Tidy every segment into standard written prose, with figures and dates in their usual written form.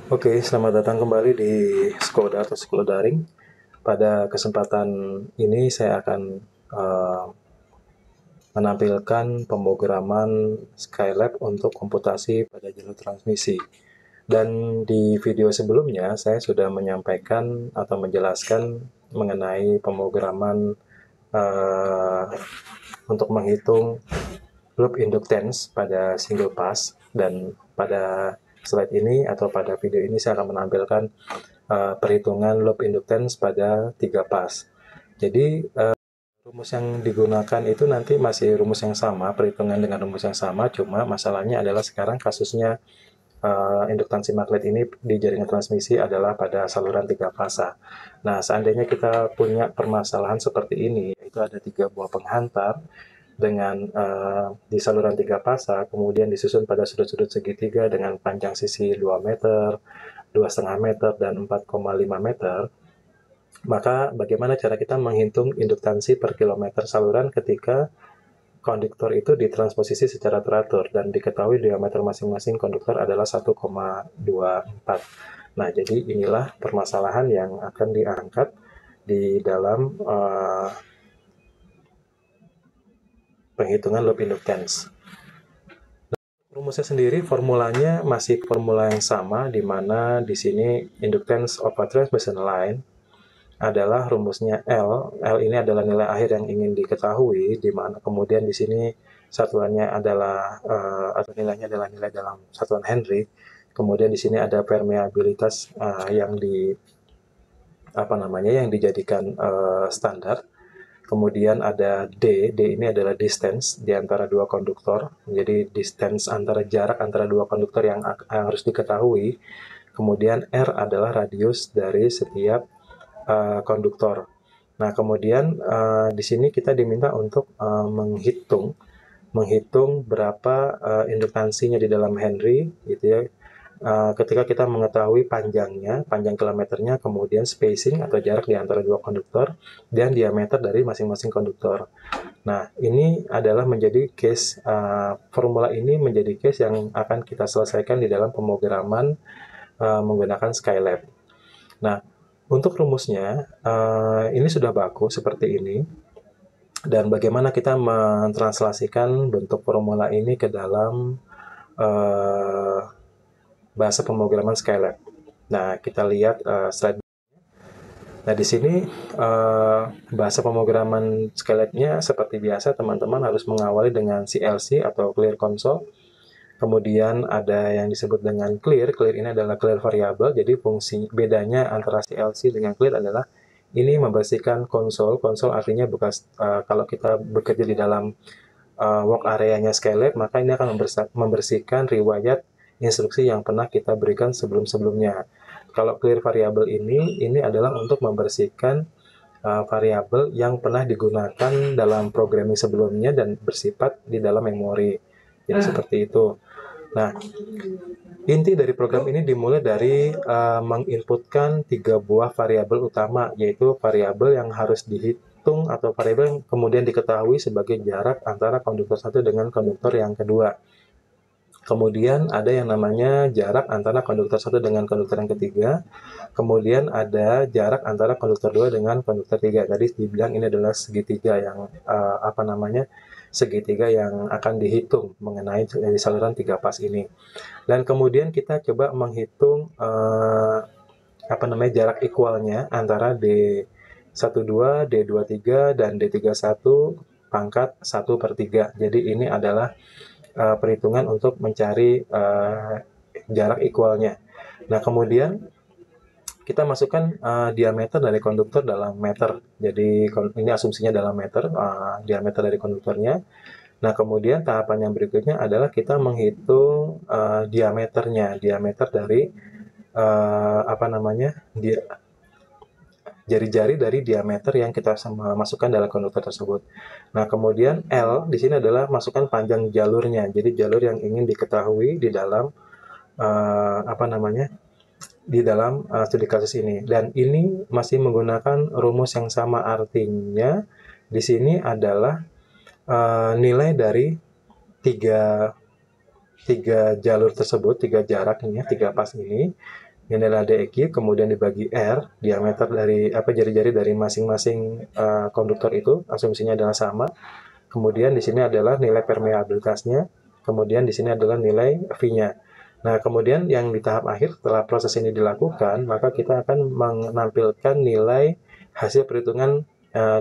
Oke, selamat datang kembali di Skoda atau Sekolah Daring. Pada kesempatan ini saya akan uh, menampilkan pemrograman Skylab untuk komputasi pada jalur transmisi. Dan di video sebelumnya saya sudah menyampaikan atau menjelaskan mengenai pemrograman untuk menghitung loop inductance pada single pass, dan pada slide ini atau pada video ini saya akan menampilkan perhitungan loop inductance pada 3 pas. Jadi rumus yang digunakan itu nanti masih rumus yang sama, perhitungan dengan rumus yang sama, cuma masalahnya adalah sekarang kasusnya induktansi magnet ini di jaringan transmisi adalah pada saluran 3 fasa. Nah, seandainya kita punya permasalahan seperti ini, yaitu ada 3 buah penghantar dengan di saluran 3 fasa, kemudian disusun pada sudut-sudut segitiga dengan panjang sisi 2 meter, 2,5 meter, dan 4,5 meter, maka bagaimana cara kita menghitung induktansi per kilometer saluran ketika konduktor itu ditransposisi secara teratur dan diketahui diameter masing-masing konduktor adalah 1,24. Nah, jadi inilah permasalahan yang akan diangkat di dalam penghitungan loop inductance. Rumusnya sendiri, formulanya masih formula yang sama, di mana di sini inductance of a transmission line adalah rumusnya L. L ini adalah nilai akhir yang ingin diketahui, di mana kemudian di sini satuannya adalah atau nilainya adalah nilai dalam satuan Henry. Kemudian di sini ada permeabilitas yang yang dijadikan standar. Kemudian ada D. D ini adalah distance di antara dua konduktor. Jadi distance antara jarak antara dua konduktor yang harus diketahui. Kemudian R adalah radius dari setiap konduktor. Nah, kemudian di sini kita diminta untuk menghitung berapa induktansinya di dalam Henry, gitu ya. Ketika kita mengetahui panjangnya, panjang kilometernya, kemudian spacing atau jarak di antara dua konduktor, dan diameter dari masing-masing konduktor. Nah, ini adalah menjadi case, formula ini menjadi case yang akan kita selesaikan di dalam pemrograman menggunakan Skylab. Nah, untuk rumusnya, ini sudah baku seperti ini. Dan bagaimana kita mentranslasikan bentuk formula ini ke dalam bahasa pemrograman Skylab. Nah, kita lihat slide. Nah, di sini bahasa pemrograman Skylab-nya seperti biasa, teman-teman harus mengawali dengan CLC atau Clear Console. Kemudian ada yang disebut dengan clear. Clear ini adalah clear variable. Jadi fungsi bedanya antara CLC dengan clear adalah ini membersihkan konsol. Konsol artinya bekas kalau kita bekerja di dalam work area-nya Skylab, maka ini akan membersihkan riwayat instruksi yang pernah kita berikan sebelum-sebelumnya. Kalau clear variable ini adalah untuk membersihkan variabel yang pernah digunakan dalam programming sebelumnya dan bersifat di dalam memori. Jadi seperti itu. Nah, inti dari program ini dimulai dari menginputkan 3 buah variabel utama, yaitu variabel yang harus dihitung atau variabel yang kemudian diketahui sebagai jarak antara konduktor satu dengan konduktor yang kedua. Kemudian ada yang namanya jarak antara konduktor satu dengan konduktor yang ketiga. Kemudian ada jarak antara konduktor 2 dengan konduktor 3. Tadi dibilang ini adalah segitiga yang segitiga yang akan dihitung mengenai saluran 3 pas ini. Dan kemudian kita coba menghitung jarak equalnya antara D12, D23, dan D31 pangkat 1/3. Jadi ini adalah perhitungan untuk mencari jarak equalnya. Nah, kemudian kita masukkan diameter dari konduktor dalam meter. Jadi ini asumsinya dalam meter, diameter dari konduktornya. Nah, kemudian tahapan yang berikutnya adalah kita menghitung diameternya, diameter dari jari-jari dari diameter yang kita masukkan dalam konduktor tersebut. Nah, kemudian L di sini adalah masukkan panjang jalurnya. Jadi jalur yang ingin diketahui di dalam di dalam studi kasus ini. Dan ini masih menggunakan rumus yang sama, artinya di sini adalah nilai dari tiga jalur tersebut, 3 jarak ini, 3 pas ini, Ini adalah DEQ, kemudian dibagi R, diameter dari jari-jari dari masing-masing konduktor itu, asumsinya adalah sama. Kemudian di sini adalah nilai permeabilitasnya, kemudian di sini adalah nilai V-nya. Nah, kemudian yang di tahap akhir setelah proses ini dilakukan, maka kita akan menampilkan nilai hasil perhitungan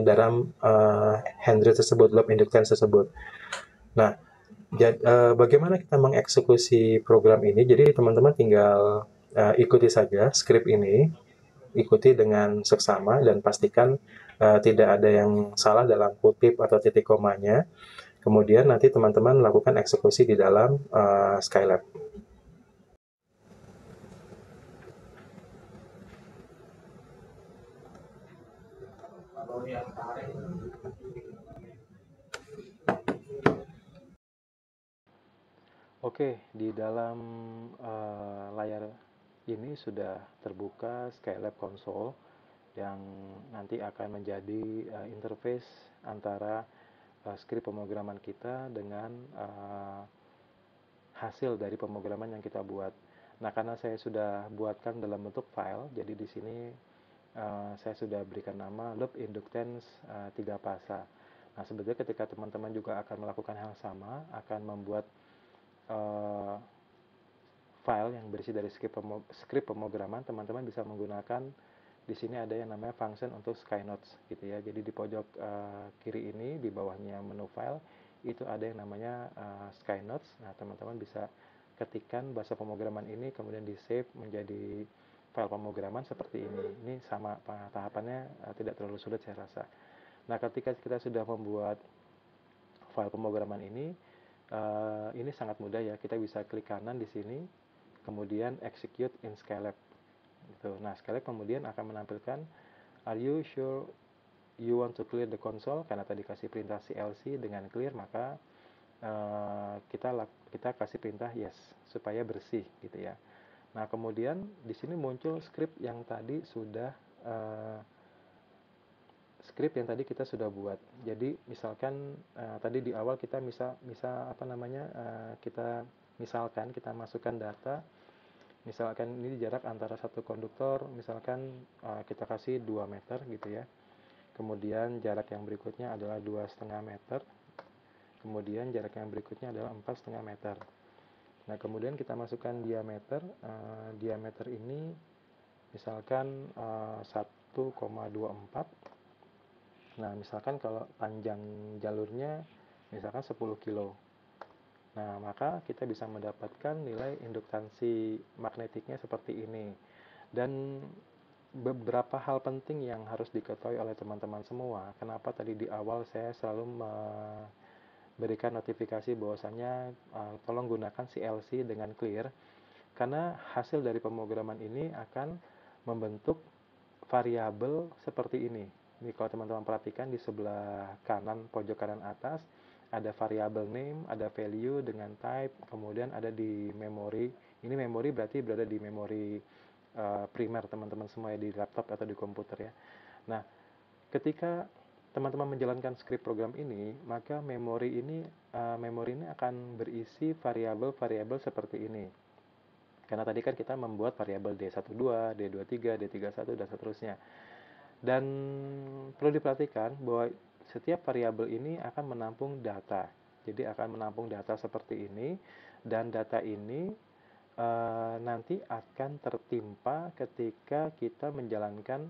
dalam Henry tersebut, loop inductance tersebut. Nah, bagaimana kita mengeksekusi program ini? Jadi teman-teman tinggal ikuti saja skrip ini, ikuti dengan seksama dan pastikan tidak ada yang salah dalam kutip atau titik komanya. Kemudian nanti teman-teman lakukan eksekusi di dalam Skylab. Oke, di dalam layar ini sudah terbuka Skylab Console yang nanti akan menjadi interface antara skrip pemrograman kita dengan hasil dari pemrograman yang kita buat. Nah, karena saya sudah buatkan dalam bentuk file, jadi di sini saya sudah berikan nama loop inductance 3 fasa. Nah, sebetulnya ketika teman-teman juga akan melakukan hal sama, akan membuat file yang berisi dari skrip pemrograman, teman-teman bisa menggunakan di sini ada yang namanya function untuk SkyNotes gitu ya. Jadi di pojok kiri ini di bawahnya menu file itu ada yang namanya SkyNotes. Nah, teman-teman bisa ketikkan bahasa pemrograman ini kemudian di save menjadi file pemrograman seperti ini. Ini sama tahapannya tidak terlalu sulit saya rasa. Nah, ketika kita sudah membuat file pemrograman ini sangat mudah ya. Kita bisa klik kanan di sini, kemudian execute in Skylab. Gitu. Nah, Skylab kemudian akan menampilkan are you sure you want to clear the console, karena tadi kasih perintah CLC dengan clear, maka kita kasih perintah yes supaya bersih gitu ya. Nah, kemudian di sini muncul script yang tadi sudah kita sudah buat. Jadi misalkan tadi di awal kita kita masukkan data, misalkan ini jarak antara satu konduktor, misalkan kita kasih 2 meter gitu ya. Kemudian jarak yang berikutnya adalah 2,5 meter. Kemudian jarak yang berikutnya adalah 4,5 meter. Nah, kemudian kita masukkan diameter. Diameter ini misalkan 1,24. Nah, misalkan kalau panjang jalurnya misalkan 10 kilo. Nah, maka kita bisa mendapatkan nilai induktansi magnetiknya seperti ini. Dan beberapa hal penting yang harus diketahui oleh teman-teman semua. Kenapa tadi di awal saya selalu memberikan notifikasi bahwasannya tolong gunakan CLC dengan clear, karena hasil dari pemrograman ini akan membentuk variabel seperti ini. Ini kalau teman-teman perhatikan di sebelah kanan, pojok kanan atas, ada variabel name, ada value dengan type, kemudian ada di memori. Ini memori berarti berada di memori primer teman-teman semua ya, di laptop atau di komputer ya. Nah, ketika teman-teman menjalankan script program ini, maka memori ini akan berisi variabel-variabel seperti ini. Karena tadi kan kita membuat variabel D12, D23, D31 dan seterusnya. Dan perlu diperhatikan bahwa setiap variabel ini akan menampung data. Jadi akan menampung data seperti ini, dan data ini nanti akan tertimpa ketika kita menjalankan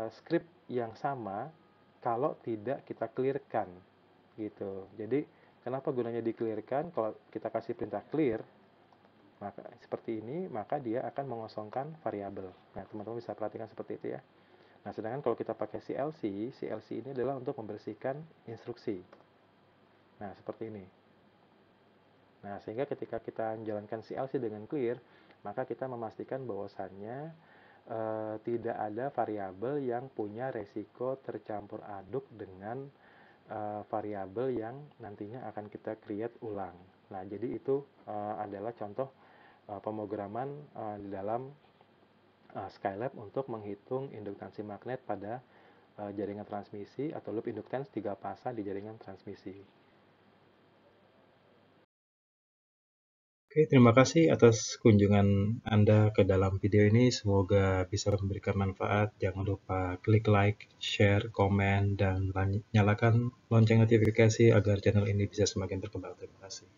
script yang sama kalau tidak kita clearkan gitu. Jadi kenapa gunanya di clearkan? Kalau kita kasih perintah clear, maka seperti ini, maka dia akan mengosongkan variabel. Nah, teman-teman bisa perhatikan seperti itu ya. Nah, sedangkan kalau kita pakai CLC ini adalah untuk membersihkan instruksi. Nah, seperti ini. Nah, sehingga ketika kita menjalankan CLC dengan clear, maka kita memastikan bahwasannya tidak ada variabel yang punya resiko tercampur aduk dengan variabel yang nantinya akan kita create ulang. Nah, jadi itu adalah contoh pemrograman di dalam Skylab untuk menghitung induktansi magnet pada jaringan transmisi atau loop inductance 3 fasa di jaringan transmisi. Oke, terima kasih atas kunjungan Anda ke dalam video ini. Semoga bisa memberikan manfaat. Jangan lupa klik like, share, komen, dan nyalakan lonceng notifikasi agar channel ini bisa semakin berkembang. Terima kasih.